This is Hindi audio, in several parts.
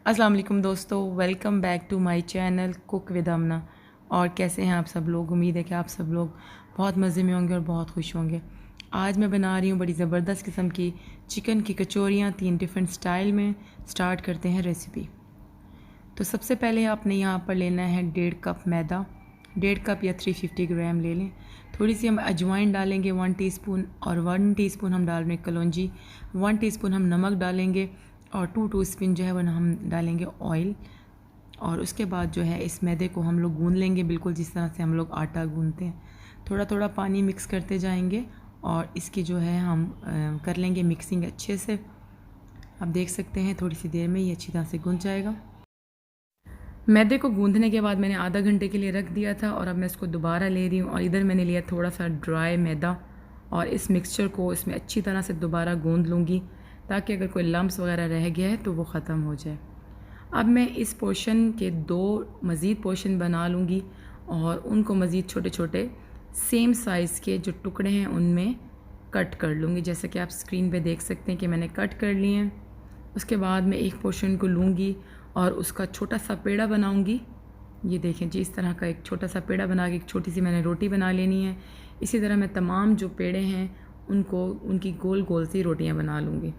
अस्सलाम वालेकुम दोस्तों, welcome back to my channel cook with Amna. और कैसे हैं आप सब लोग? उम्मीद है कि आप सब लोग बहुत मज़े में होंगे और बहुत खुश होंगे। आज मैं बना रही हूँ बड़ी ज़बरदस्त किस्म की चिकन की कचौरियाँ 3 डिफरेंट स्टाइल में। स्टार्ट करते हैं रेसिपी। तो सबसे पहले आपने यहाँ पर लेना है 1.5 कप मैदा, 1.5 कप या 350 ग्राम ले लें। थोड़ी सी हम अजवाइन डालेंगे 1 टीस्पून, और 1 टीस्पून हम डाल रहे हैं कलौंजी, 1 टीस्पून हम नमक डालेंगे, और 2 टीस्पून जो है वह हम डालेंगे ऑयल। और उसके बाद जो है इस मैदे को हम लोग गूंद लेंगे, बिल्कुल जिस तरह से हम लोग आटा गूंदते हैं। थोड़ा थोड़ा पानी मिक्स करते जाएंगे और इसकी जो है हम कर लेंगे मिक्सिंग अच्छे से। आप देख सकते हैं थोड़ी सी देर में ये अच्छी तरह से गूंद जाएगा। मैदे को गूंदने के बाद मैंने आधा घंटे के लिए रख दिया था, और अब मैं इसको दोबारा ले रही हूँ। और इधर मैंने लिया थोड़ा सा ड्राई मैदा, और इस मिक्सचर को इसमें अच्छी तरह से दोबारा गूंद लूँगी, ताकि अगर कोई लम्स वगैरह रह गया है तो वो ख़त्म हो जाए। अब मैं इस पोर्शन के 2 मज़ीद पोर्शन बना लूँगी, और उनको मज़ीद छोटे छोटे सेम साइज़ के जो टुकड़े हैं उनमें कट कर लूँगी, जैसे कि आप स्क्रीन पे देख सकते हैं कि मैंने कट कर लिए हैं। उसके बाद मैं एक पोर्शन को लूँगी और उसका छोटा सा पेड़ा बनाऊँगी। ये देखें जी, इस तरह का एक छोटा सा पेड़ा बना के एक छोटी सी मैंने रोटी बना लेनी है। इसी तरह मैं तमाम जो पेड़े हैं उनको उनकी गोल गोल सी रोटियां बना लूँगी।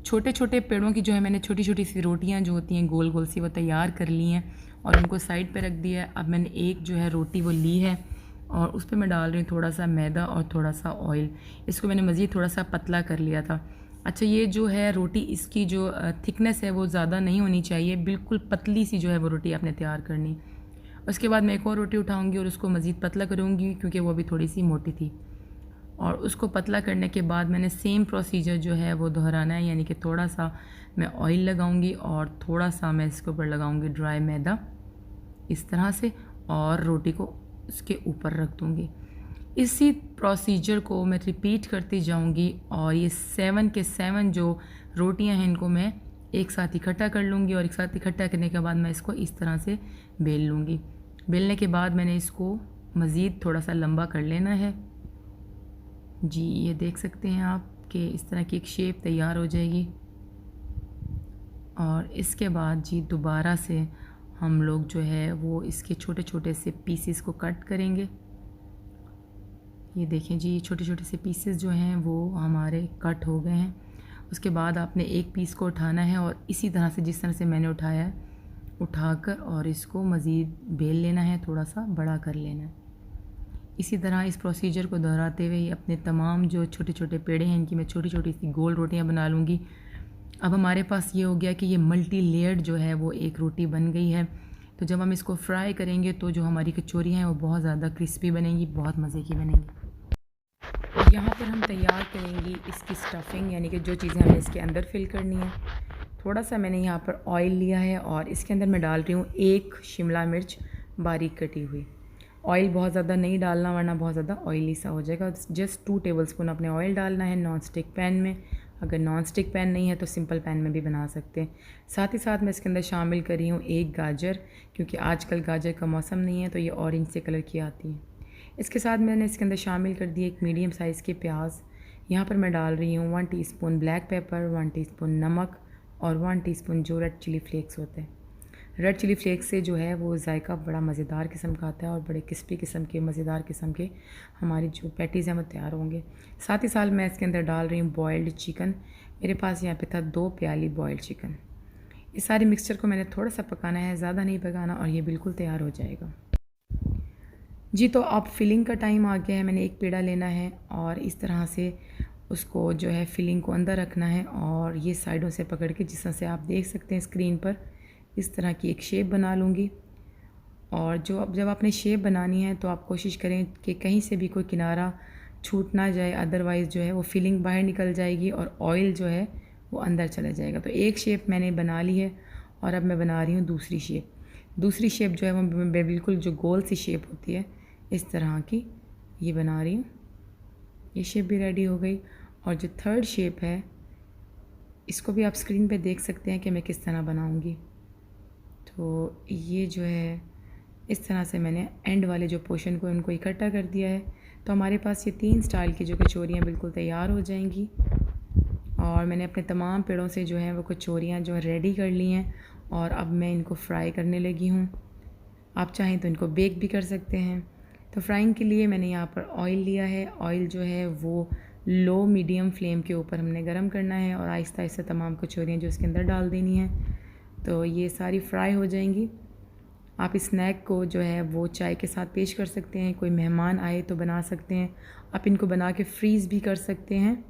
छोटे छोटे पेड़ों की जो है मैंने छोटी छोटी सी रोटियां जो होती हैं गोल गोल सी वो तैयार कर ली हैं, और उनको साइड पे रख दिया है। अब मैंने एक जो है रोटी वो ली है, और उस पर मैं डाल रही हूँ थोड़ा सा मैदा और थोड़ा सा ऑयल। इसको मैंने मज़ीद थोड़ा सा पतला कर लिया था। अच्छा, ये जो है रोटी, इसकी जो थिकनेस है वो ज़्यादा नहीं होनी चाहिए, बिल्कुल पतली सी जो है वो रोटी आपने तैयार करनी। उसके बाद मैं एक और रोटी उठाऊँगी और उसको मज़ीद पतला करूँगी, क्योंकि वो भी थोड़ी सी मोटी थी। और उसको पतला करने के बाद मैंने सेम प्रोसीजर जो है वो दोहराना है, यानी कि थोड़ा सा मैं ऑयल लगाऊंगी और थोड़ा सा मैं इसके ऊपर लगाऊंगी ड्राई मैदा, इस तरह से, और रोटी को उसके ऊपर रख दूंगी। इसी प्रोसीजर को मैं रिपीट करती जाऊंगी, और ये 7 के 7 जो रोटियां हैं इनको मैं एक साथ इकट्ठा कर लूँगी, और एक साथ इकट्ठा करने के बाद मैं इसको इस तरह से बेल लूँगी। बेलने के बाद मैंने इसको मज़ीद थोड़ा सा लंबा कर लेना है। जी, ये देख सकते हैं आप कि इस तरह की एक शेप तैयार हो जाएगी। और इसके बाद जी दोबारा से हम लोग जो है वो इसके छोटे छोटे से पीसेस को कट करेंगे। ये देखें जी, छोटे छोटे से पीसेस जो हैं वो हमारे कट हो गए हैं। उसके बाद आपने एक पीस को उठाना है, और इसी तरह से जिस तरह से मैंने उठाया है उठाकर और इसको मज़ीद बेल लेना है, थोड़ा सा बड़ा कर लेना है। इसी तरह इस प्रोसीजर को दोहराते हुए अपने तमाम जो छोटे छोटे पेड़े हैं इनकी मैं छोटी छोटी सी गोल रोटियां बना लूँगी। अब हमारे पास ये हो गया कि ये मल्टी लेयर्ड जो है वो एक रोटी बन गई है। तो जब हम इसको फ्राई करेंगे तो जो हमारी कचौरियाँ हैं वो बहुत ज़्यादा क्रिस्पी बनेंगी, बहुत मज़े की बनेंगी। यहाँ पर हम तैयार करेंगी इसकी स्टफिंग, यानी कि जो चीज़ें हमें इसके अंदर फिल करनी है। थोड़ा सा मैंने यहाँ पर ऑयल लिया है, और इसके अंदर मैं डाल रही हूँ 1 शिमला मिर्च बारीक कटी हुई। ऑयल बहुत ज़्यादा नहीं डालना, वरना बहुत ज़्यादा ऑयली सा हो जाएगा। जस्ट 2 टेबलस्पून अपने ऑयल डालना है नॉन स्टिक पैन में। अगर नॉन स्टिक पैन नहीं है तो सिंपल पैन में भी बना सकते हैं। साथ ही साथ मैं इसके अंदर शामिल कर रही हूँ 1 गाजर, क्योंकि आजकल गाजर का मौसम नहीं है तो ये ऑरेंज से कलर की आती है। इसके साथ मैंने इसके अंदर शामिल कर दिए एक मीडियम साइज़ के प्याज। यहाँ पर मैं डाल रही हूँ 1 टीस्पून ब्लैक पेपर, 1 टीस्पून नमक, और 1 टीस्पून जो रेड चिली फ्लेक्स होते हैं। रेड चिली फ्लेक्स से जो है वो जायका बड़ा मज़ेदार किस्म का आता है, और बड़े क्रिस्पी किस्म के मज़ेदार किस्म के हमारी जो पैटीज़ हैं वो तैयार होंगे। साथ ही साथ मैं इसके अंदर डाल रही हूँ बॉयल्ड चिकन। मेरे पास यहाँ पे था 2 प्याली बॉयल्ड चिकन। इस सारे मिक्सचर को मैंने थोड़ा सा पकाना है, ज़्यादा नहीं पकाना, और ये बिल्कुल तैयार हो जाएगा। जी, तो अब फिलिंग का टाइम आ गया है। मैंने एक पेड़ा लेना है और इस तरह से उसको जो है फिलिंग को अंदर रखना है, और ये साइडों से पकड़ के जिस तरह से आप देख सकते हैं स्क्रीन पर, इस तरह की एक शेप बना लूँगी। और जब आपने शेप बनानी है तो आप कोशिश करें कि कहीं से भी कोई किनारा छूट ना जाए, अदरवाइज़ जो है वो फिलिंग बाहर निकल जाएगी और ऑयल जो है वो अंदर चला जाएगा। तो एक शेप मैंने बना ली है, और अब मैं बना रही हूँ दूसरी शेप। दूसरी शेप जो है वो मैं बिल्कुल जो गोल सी शेप होती है इस तरह की ये बना रही हूँ। ये शेप भी रेडी हो गई। और जो थर्ड शेप है इसको भी आप स्क्रीन पे देख सकते हैं कि मैं किस तरह बनाऊँगी। तो ये जो है इस तरह से मैंने एंड वाले जो पोर्शन को उनको इकट्ठा कर दिया है। तो हमारे पास ये 3 स्टाइल की जो कचौरियाँ बिल्कुल तैयार हो जाएंगी। और मैंने अपने तमाम पेड़ों से जो है वो कचौरियाँ जो रेडी कर ली हैं और अब मैं इनको फ्राई करने लगी हूँ। आप चाहें तो इनको बेक भी कर सकते हैं। तो फ्राइंग के लिए मैंने यहाँ पर ऑयल लिया है। ऑयल जो है वो लो मीडियम फ्लेम के ऊपर हमने गरम करना है और आहिस्ता आहिस्ता तमाम कचौरियाँ जो इसके अंदर डाल देनी है। तो ये सारी फ्राई हो जाएंगी। आप इस स्नैक को जो है वो चाय के साथ पेश कर सकते हैं, कोई मेहमान आए तो बना सकते हैं। आप इनको बना के फ्रीज़ भी कर सकते हैं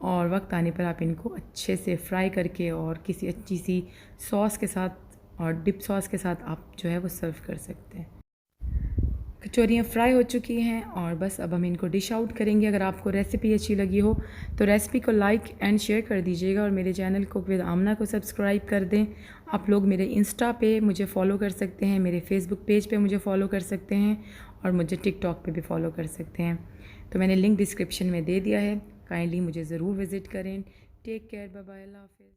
और वक्त आने पर आप इनको अच्छे से फ्राई करके और किसी अच्छी सी सॉस के साथ और डिप सॉस के साथ आप जो है वो सर्व कर सकते हैं। कचौरियाँ फ्राई हो चुकी हैं और बस अब हम इनको डिश आउट करेंगे। अगर आपको रेसिपी अच्छी लगी हो तो रेसिपी को लाइक एंड शेयर कर दीजिएगा और मेरे चैनल कुक विद आमना को सब्सक्राइब कर दें। आप लोग मेरे इंस्टा पे मुझे फॉलो कर सकते हैं, मेरे फेसबुक पेज पे मुझे फॉलो कर सकते हैं और मुझे टिकटॉक पे भी फॉलो कर सकते हैं। तो मैंने लिंक डिस्क्रिप्शन में दे दिया है, काइंडली मुझे ज़रूर विज़िट करें। टेक केयर, बाय बाय, अल्लाह हाफ़िज़।